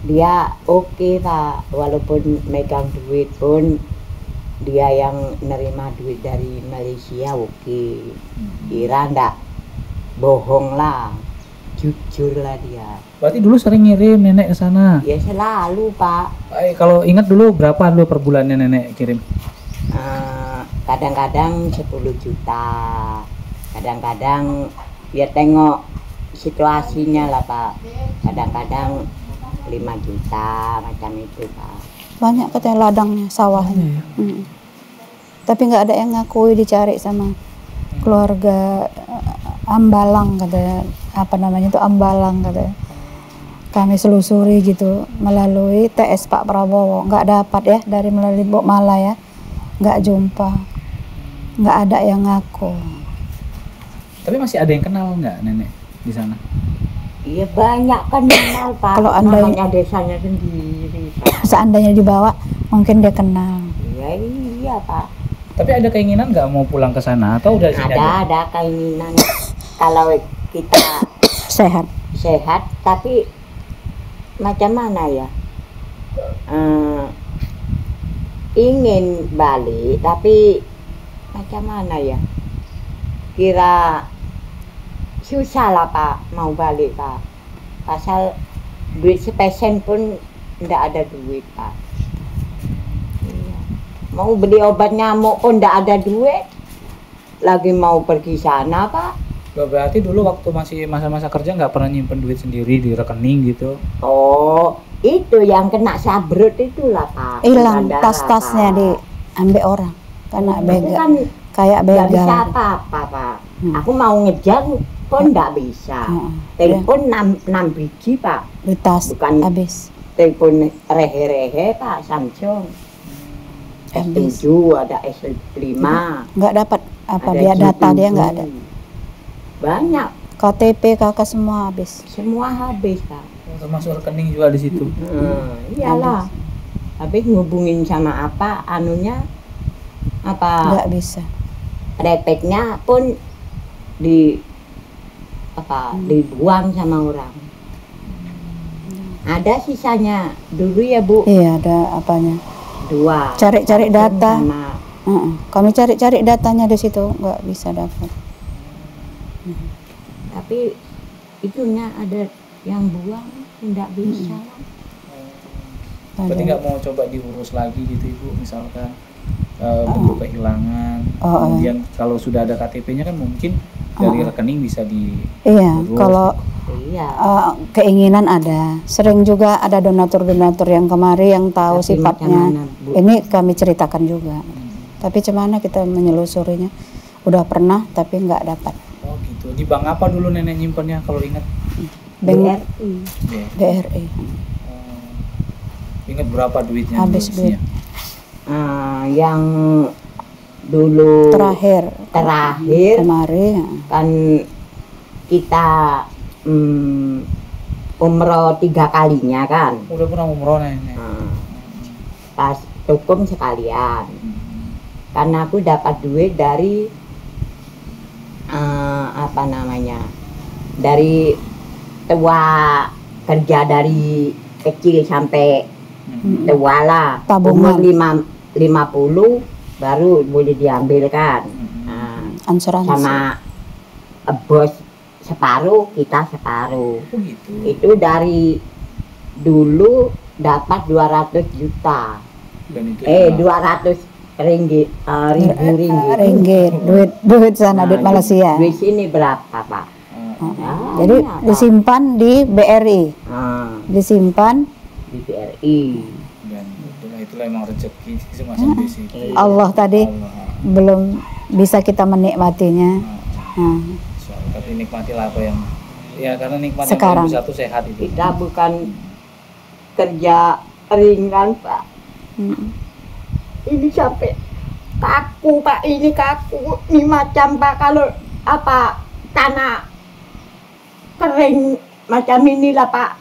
dia oke Pak, walaupun megang duit pun dia yang nerima duit dari Malaysia oke. Kira ndak bohong lah, jujur lah dia. Berarti dulu sering ngirim nenek ke sana. Ya selalu Pak. Kalau ingat dulu berapa dulu per bulannya nenek kirim? Kadang-kadang 10 juta, kadang-kadang ya tengok situasinya lah Pak. Kadang-kadang 5 juta macam itu Pak. Banyak katanya ladangnya, sawahnya. Tapi nggak ada yang ngakui, dicari sama keluarga Ambalang katanya. Apa namanya itu, Ambalang katanya. Kami selusuri gitu melalui TS Pak Prabowo, nggak dapat ya, dari melalui Bok Mala ya, nggak jumpa, nggak ada yang ngaku. Tapi masih ada yang kenal nggak nenek di sana? Iya banyak kan kenal Pak. Kalau namanya desanya sendiri Pak. Seandainya dibawa, mungkin dia kenal. Iya Pak. Tapi ada keinginan nggak mau pulang ke sana atau udah sini aja? Ada keinginan kalau kita sehat, tapi macam mana ya? Ingin balik, tapi macam mana ya? Kira susah lah Pak mau balik Pak. Pasal duit sepesen pun tidak ada duit Pak. Iya. Mau beli obat nyamuk pun tidak ada duit. Lagi mau pergi sana Pak. Berarti dulu waktu masih masa-masa kerja nggak pernah nyimpen duit sendiri di rekening gitu? Oh, itu yang kena sabrut itulah Pak. Hilang Bandara, tas-tasnya Pak. diambil orang, karena Itu begal, kan kayak nggak bisa begal. apa-apa Pak. Aku mau ngejar pun nggak bisa. Telepon 6 biji Pak. Di tas Bukan habis. telepon rehe-rehe Pak, Samsung. Habis. S7 ada S5. Nggak dapat apa, ada dia data G7. dia nggak ada. Banyak, KTP kakak semua habis. semua habis Pak. Termasuk rekening juga di situ. Iyalah. Habis ngubungin sama apa anunya, apa Nggak bisa. repeknya pun dibuang sama orang. Ada sisanya dulu ya Bu, Iya, ada apanya. 2. Cari-cari data. Sama Kami cari-cari datanya di situ, nggak bisa dapat. tapi itunya ada yang buang, tidak bisa. Berarti nggak mau coba diurus lagi gitu Ibu, misalkan bentuk kehilangan. Kemudian kalau sudah ada KTP-nya kan mungkin dari rekening bisa di. Iya, Terus. kalau Iya. keinginan ada. Sering juga ada donatur-donatur yang kemari yang tahu Tapi sifatnya. macam mana, Bu? Ini kami ceritakan juga. Tapi cemana kita menyelusurinya? Udah pernah tapi nggak dapat. Oh gitu. Di bank apa dulu nenek nyimpennya kalau ingat? Bank BRI. BRI. Ingat berapa duitnya? Habis dulu isinya? Yang dulu Terakhir kemari kan kita umroh 3 kalinya kan. Udah pernah umroh nenek? Pas tukum sekalian. Karena aku dapat duit dari apa namanya, dari tua kerja dari kecil sampai tua lah, Tabungan. umur 50 baru boleh diambil kan. asuransi. Sama bos separuh, kita separuh. Oh gitu. Itu dari dulu dapat 200 juta. Dan itu 200 ringgit, ribu ringgit. Ringgit, duit sana, duit Malaysia. Duit sini berapa Pak? Jadi disimpan di BRI, disimpan. Di BRI. dan itulah emang rezeki masing besi. Allah tadi belum bisa kita menikmatinya. Tapi nikmatilah apa yang ya, karena nikmat Sekarang. yang satu sehat itu. Kita bukan kerja ringan Pak. Ini sampai kaku Pak, ini kaku. Ini macam Pak kalau apa tanah kering macam inilah Pak.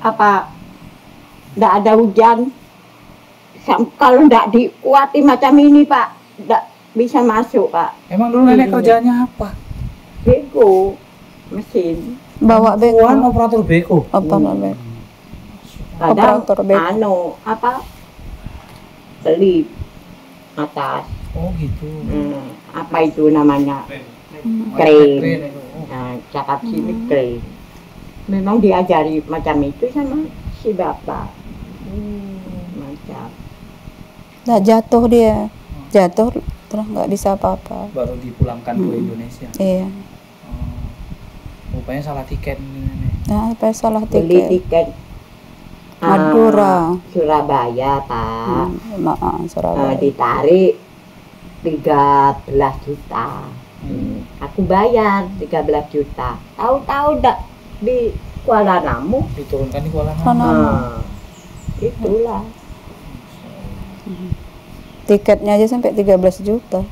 Apa ndak ada hujan. Kalau ndak dikuati macam ini Pak, ndak bisa masuk Pak. Emang dulu nenek kerjanya apa? Beko, mesin. Bawa beko. Puan operator beko. Operator beko. Kadang Operator beko. apa selip atas. Oh gitu. Apa itu namanya? Crane. Nah, cakap sini crane. Memang diajari macam itu sama si bapak. Macam. Nah, jatuh dia. Jatuh terus nggak bisa apa-apa. Baru dipulangkan ke Indonesia. Iya. Rupanya salah tiket ini nenek. Nah, apa salah Beli tiket? tiket Madura. Surabaya Pak. Surabaya. Ditarik 13 juta. Aku bayar 13 juta. Tahu-tahu dak di Kuala Namu. Diturunkan di Kuala Kuala Namu. Namu. Itulah. Tiketnya aja sampai 13 juta.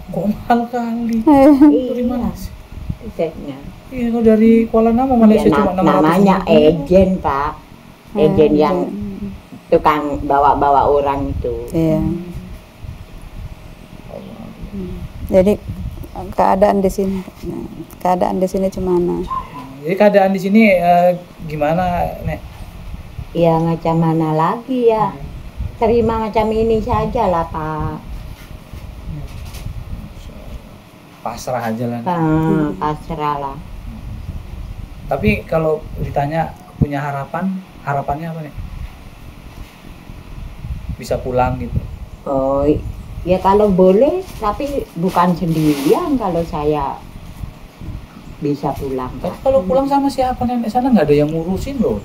Kok mahal kali? Dari mana Iya. sih? Tiketnya. Iya, kalau dari Kuala Namu Malaysia Ya, cuma 600 namanya ribu. ejen Pak. Ejen yang tukang bawa-bawa orang itu. Iya. Jadi keadaan di sini, gimana? Jadi keadaan di sini gimana, Nek? Ya macam mana lagi ya. Terima macam ini saja lah Pak. Pasrah aja lah. Pasrah lah. Tapi kalau ditanya punya harapannya apa nih? Bisa pulang gitu. Oh, ya kalau boleh, tapi bukan sendirian kalau saya bisa pulang. Tapi kalau pulang sama siapa nenek sana nggak ada yang ngurusin loh.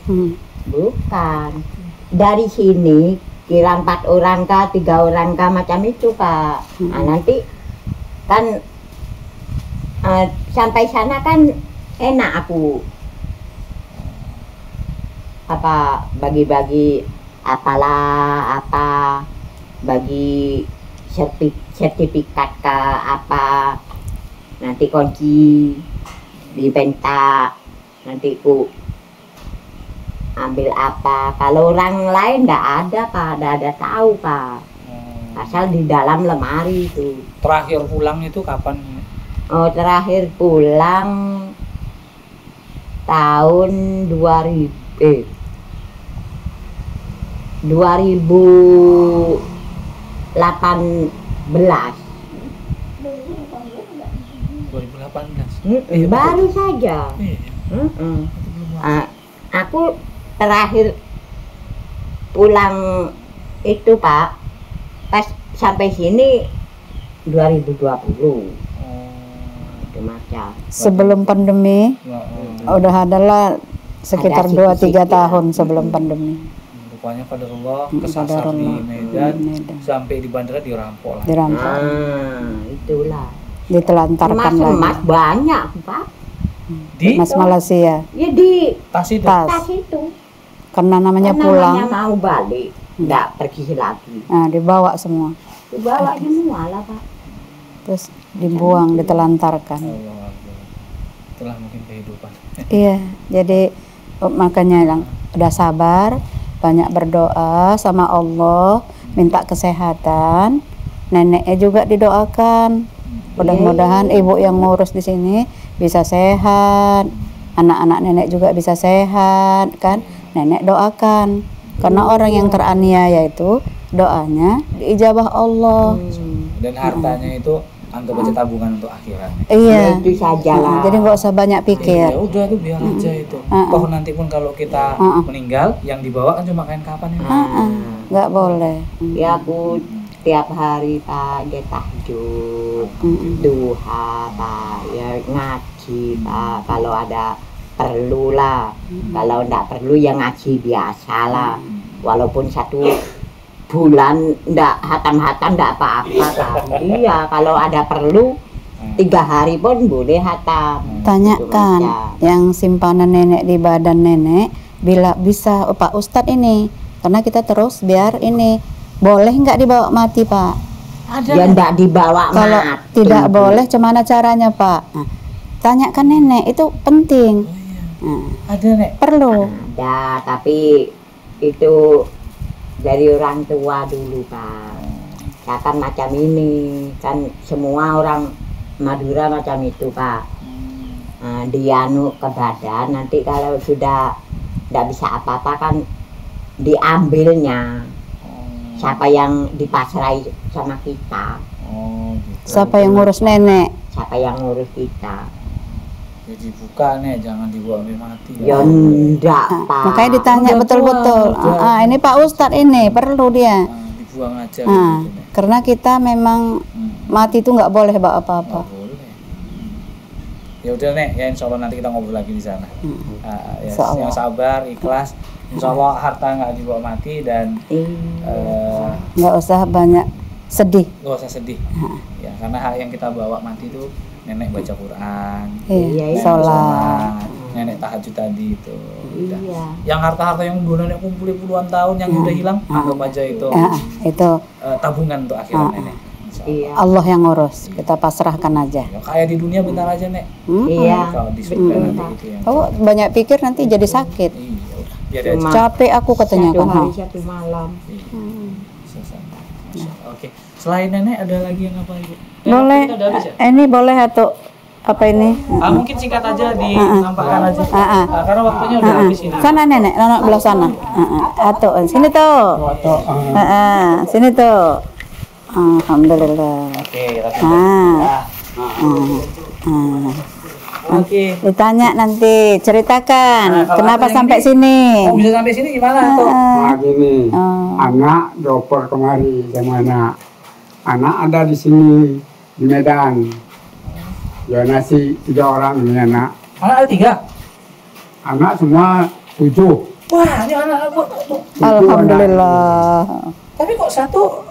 Bukan. Dari sini kira 4 orang kah, 3 orang kah macam itu Pak. Nah, nanti kan sampai sana kan enak aku apa bagi-bagi apalah apa bagi sertifikat ke apa nanti kunci dibentak nanti ku ambil apa kalau orang lain nggak ada Pak, nggak ada tahu Pak, asal di dalam lemari itu. Terakhir pulang itu kapan? Oh, terakhir pulang tahun 2018. 2018. Baru saja. Aku terakhir pulang itu Pak, pas sampai sini 2020. Itu macam. Sebelum pandemi, udah adalah sekitar Ada 2-3 tahun sebelum pandemi. Rupanya qadarullah kesasar di Medan, sampai di bandara dirampok lah. Dirampok, Itulah. ditelantarkan lagi. Emas banyak Pak. Di Mas Malaysia, Ya di tas itu. tas itu. karena namanya Karena pulang, namanya mau balik, nggak pergi lagi. nah dibawa semua, Dibawa semua lah Pak. terus dibuang, ditelantarkan. Allah Akbar. Itulah mungkin kehidupan. Iya, jadi makanya yang udah sabar, banyak berdoa sama Allah, minta kesehatan. Neneknya juga didoakan. Mudah-mudahan ibu yang ngurus di sini bisa sehat, anak-anak nenek juga bisa sehat, kan? Nenek doakan. Karena orang yang teraniaya itu doanya diijabah Allah. Dan hartanya itu anggap aja tabungan untuk akhirat. Iya. Itu saja lah. Jadi nggak usah banyak pikir. Ya udah tuh biar aja itu. Toh nanti pun kalau kita meninggal, yang dibawa kan cuma kain kapan ini. Nggak boleh. Ya aku tiap hari Pak dia tahajud, duha Pak, ya ngaji Pak. Kalau ada perlu lah, kalau enggak perlu ya ngaji biasa lah. Walaupun 1 bulan enggak hatam-hatam enggak apa-apa Pak. Iya, kalau ada perlu 3 hari pun boleh hatam. Tanyakan yang simpanan nenek di badan nenek, bila bisa, Pak Ustadz ini karena kita terus biar ini boleh nggak dibawa mati Pak? Ya enggak dibawa Kalau mati. tidak boleh, gimana caranya Pak? Nah, tanyakan nenek, itu penting. Ada Nek? Perlu. Ada, tapi itu dari orang tua dulu Pak. Kan macam ini, kan semua orang Madura macam itu Pak. Dianu ke badan, nanti kalau sudah tidak bisa apa-apa kan diambilnya. Siapa yang dipasrai sama kita? Gitu. Siapa yang ngurus nenek? Siapa yang ngurus kita? Jadi buka Nek, jangan dibawa sampai mati. Ya enggak Pak. Makanya ditanya Udah betul-betul. tua, Ini Pak Ustadz ini perlu dia. Dibuang aja. Nah, gitu, Nek. karena kita memang mati itu nggak boleh bawa apa-apa. Nggak boleh. Ya udah Nek, ya insya Allah nanti kita ngobrol lagi di sana. Ya, Insya Allah. yang sabar, ikhlas. Insya Allah harta nggak dibawa mati dan Nggak usah banyak sedih. nggak usah sedih. Ya, karena hal yang kita bawa mati itu nenek baca Quran, Iya, nenek sholat. nenek tahajud tadi itu. Udah. Iya. Yang harta-harta yang dulu nenek kumpulin puluhan tahun yang udah hilang, anggap aja itu Itu tabungan untuk akhirat nenek. Insya Allah. Iya. Allah yang ngurus. Kita pasrahkan aja. Ya, kayak di dunia bentar aja Nek. Iya. Kalau di surga nanti gitu ya. Oh, banyak pikir nanti jadi sakit. Iya, udah. Biar aja. Cuma Capek aku katanya satu kan. hari satu malam. Selesai. Oke. Selain nenek ada lagi yang apa Ibu? Boleh. Kita udah habis ya? Ini boleh atau apa ini? Mungkin singkat aja dinampakkan aja. Karena waktunya udah habis ini. Sana nenek, nenek belah sana. Atau sini tuh. Sini tuh. Alhamdulillah. Oke, kita Oke. Ditanya nanti, ceritakan Nah, kalau kenapa yang sampai ini- sini. Oh, bisa sampai sini gimana tuh? Nah gini, Oh. anak dioper kemari sama anak ada di sini di Medan. Ya nasi 3 orang ini anak. Anak ada 3. Anak semua 7. Wah, ini anak aku. Alhamdulillah. Tapi kok satu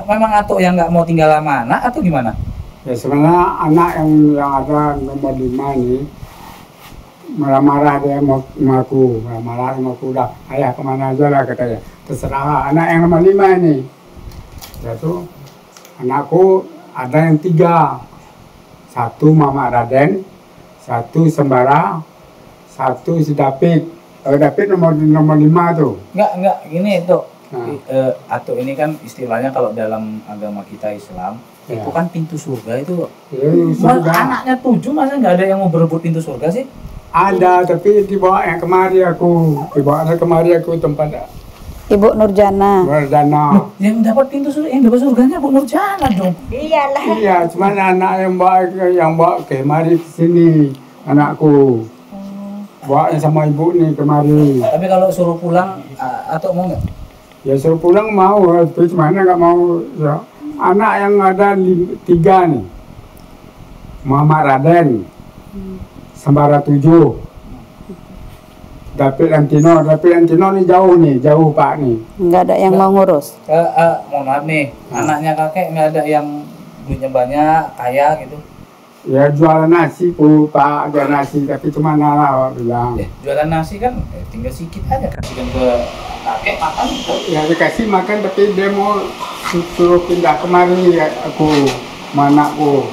memang atuk yang nggak mau tinggal sama anak atau gimana? Ya sebenarnya anak yang ada nomor 5 ini marah-marah dia mau aku, marah-marah sama aku udah ayah kemana aja lah katanya. Terserah anak yang nomor 5 ini. Ya tuh anakku ada yang 3. 1 Mama Raden, 1 Sembara, 1 si David. David nomor 5 tuh. Enggak gini tuh. Nah. Atuk ini kan istilahnya kalau dalam agama kita Islam Ya. itu kan pintu surga itu. Ya, surga. Anaknya 7 masa nggak ada yang mau berebut pintu surga sih? Ada tapi dibawa yang kemari aku, tempat Ibu Nurjana. Wardana. Yang dapat pintu surga, yang dapat surganya Bu Nurjana dong. Iyalah. Iya, cuma anak yang bawa kemari ke sini anakku. Bawa sama ibu nih kemari. Tapi kalau suruh pulang, atau mau nggak? Ya suruh pulang mau, tapi cuma nggak mau. Ya. Anak yang ada 3 nih, Muhammad Raden, Sembara 7, David Antino nih jauh Pak nih. Nggak ada yang mau ngurus. Mohon maaf nih, anaknya kakek nggak ada yang duitnya banyak, kaya gitu. Ya jualan nasi Pak, jualan nasi tapi cuma nala bilang. Jualan nasi kan tinggal sedikit aja kasihkan ke kakek makan. Ya dikasih makan tapi dia mau suruh pindah kemari aku, anakku.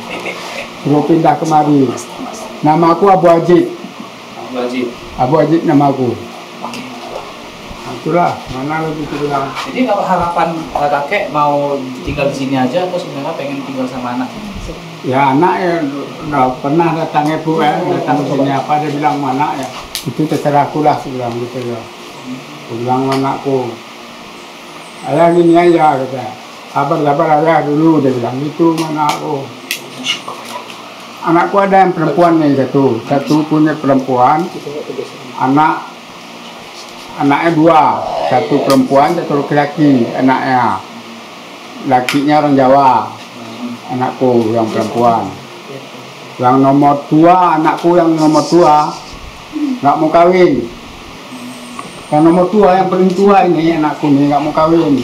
Suruh pindah kemari. Nama aku Abu Ajid. Abu Ajid nama aku. Nah, itulah, mana lagi itu bilang. Jadi kalau harapan kakek mau tinggal di sini aja atau sebenarnya pengen tinggal sama anak? Ya anak ya udah pernah datang ibu datang ke sini apa dia bilang mana ya itu terserah aku lah bilang gitu ya. Aku bilang anakku, ayah gini aja kata, sabar ayah dulu dia bilang gitu mana aku. Anakku ada yang perempuan nih satu punya perempuan, anaknya 2, 1 perempuan 1 laki-laki anaknya, lakinya orang Jawa. Anakku yang perempuan, yang nomor 2 anakku yang nomor 2 nggak mau kawin. Yang nomor 2 yang paling tua ini anakku nih nggak mau kawin.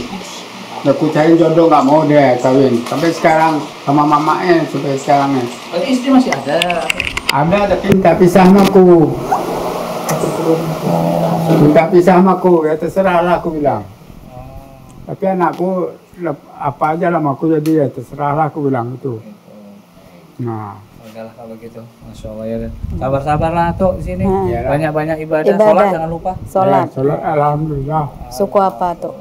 Aku cari jodoh nggak mau deh kawin. Sampai sekarang sama mamanya sampai sekarang nih. Berarti istri masih ada. Ada tapi minta pisah sama aku. Minta pisah sama aku, ya terserahlah aku bilang. Tapi anakku apa aja lah sama aku, jadi ya terserahlah aku bilang itu. Nah, Udahlah kalau gitu, masya Allah ya. Sabar-sabar lah tuh di sini. Iyalah. Banyak-banyak ibadah. Ibadah. Sholat jangan lupa. Sholat. sholat alhamdulillah. Suku apa tuh?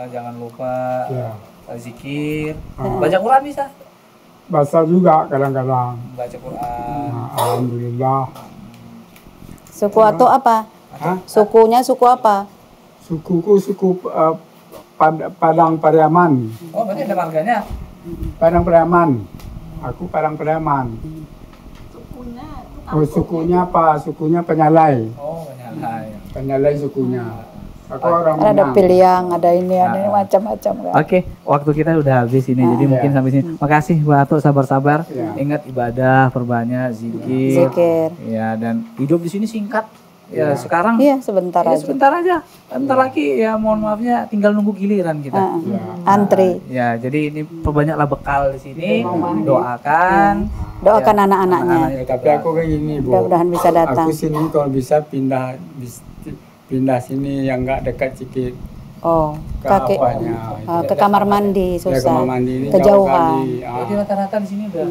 Jangan lupa Ya. zikir. Baca Quran bisa. Basah juga kadang-kadang. Baca Quran. Nah, alhamdulillah. Suku atau apa? Hah? Sukunya suku apa? Sukuku suku Padang Pariaman. Oh, berarti ada marganya. Padang Pariaman. Aku Padang Pariaman. Oh, sukunya apa? Sukunya Penyalai. Oh, Penyalai. Penyalai sukunya. Aku orang Ada Minang. pilihan, ada ini macam-macam kan. Oke, waktu kita udah habis ini, jadi mungkin sampai sini. Makasih Bu Atuk, sabar-sabar. Ya. Ingat ibadah, perbanyak zikir. Zikir. Ya, dan hidup di sini singkat. Ya, sekarang Iya, sebentar ya, aja. sebentar aja. Bentar lagi ya mohon maafnya tinggal nunggu giliran kita. Antri. Ya, jadi ini perbanyaklah bekal di sini. Doakan. Doakan anak-anaknya. Ya, tapi aku kayak gini, Bu. Mudah-mudahan bisa datang. Aku sini kalau bisa pindah sini yang nggak dekat sedikit Oh, ke kaki apanya. ke kamar mandi Ya, susah. kamar mandi ini jauh Kejauhan. kali. Jadi rata-rata di sini udah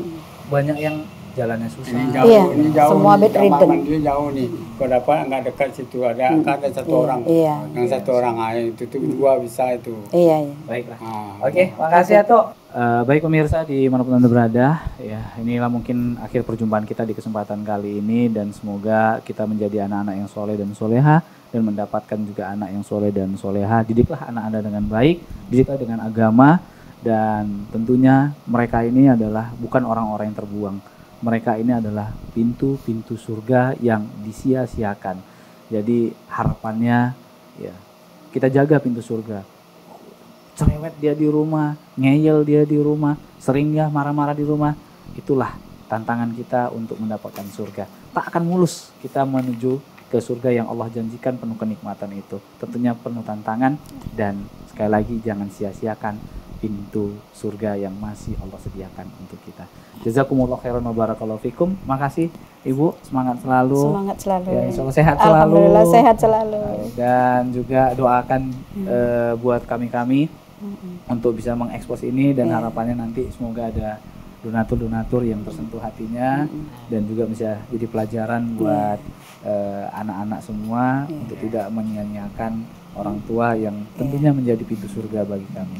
banyak yang jalannya susah. Ini jauh, Iya, ini jauh. semua nih, bedridden. kamar mandi jauh nih. Kalau dapat nggak dekat situ ada satu orang. Iya. Yang satu orang aja itu tuh dua bisa itu. Iya, iya. Baiklah. Ah, Oke, makasih Atuk. Baik pemirsa dimanapun Anda berada, ya inilah mungkin akhir perjumpaan kita di kesempatan kali ini dan semoga kita menjadi anak-anak yang soleh dan soleha dan mendapatkan juga anak yang soleh dan soleha. Didiklah anak Anda dengan baik, didiklah dengan agama dan tentunya mereka ini adalah bukan orang-orang yang terbuang. Mereka ini adalah pintu-pintu surga yang disia-siakan. Jadi harapannya ya kita jaga pintu surga. Cerewet dia di rumah, ngeyel dia di rumah, sering dia marah-marah di rumah. Itulah tantangan kita untuk mendapatkan surga. Tak akan mulus kita menuju ke surga yang Allah janjikan penuh kenikmatan itu. Tentunya penuh tantangan dan sekali lagi jangan sia-siakan pintu surga yang masih Allah sediakan untuk kita. Jazakumullah khairan wa barakallahu fikum. Makasih Ibu, semangat selalu. Semangat selalu. Ya, insya Allah sehat selalu. Alhamdulillah sehat selalu. Dan juga doakan buat kami-kami untuk bisa mengekspos ini dan harapannya nanti semoga ada donatur-donatur yang tersentuh hatinya dan juga bisa jadi pelajaran buat anak-anak semua untuk tidak menyia-nyiakan orang tua yang tentunya menjadi pintu surga bagi kami.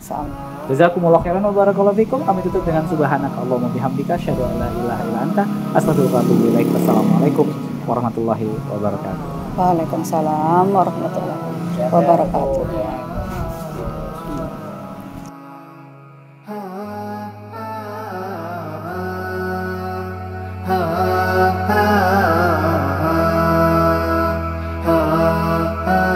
Insyaallah. Jazakumullah khairan wa barakallahu fikum. Kami tutup dengan subhanakallahumma bihamdika asyhadu an la ilaha illa anta astaghfiruka wa atubu ilaik. Assalamualaikum warahmatullahi wabarakatuh. Waalaikumsalam warahmatullahi wabarakatuh. ha ha ha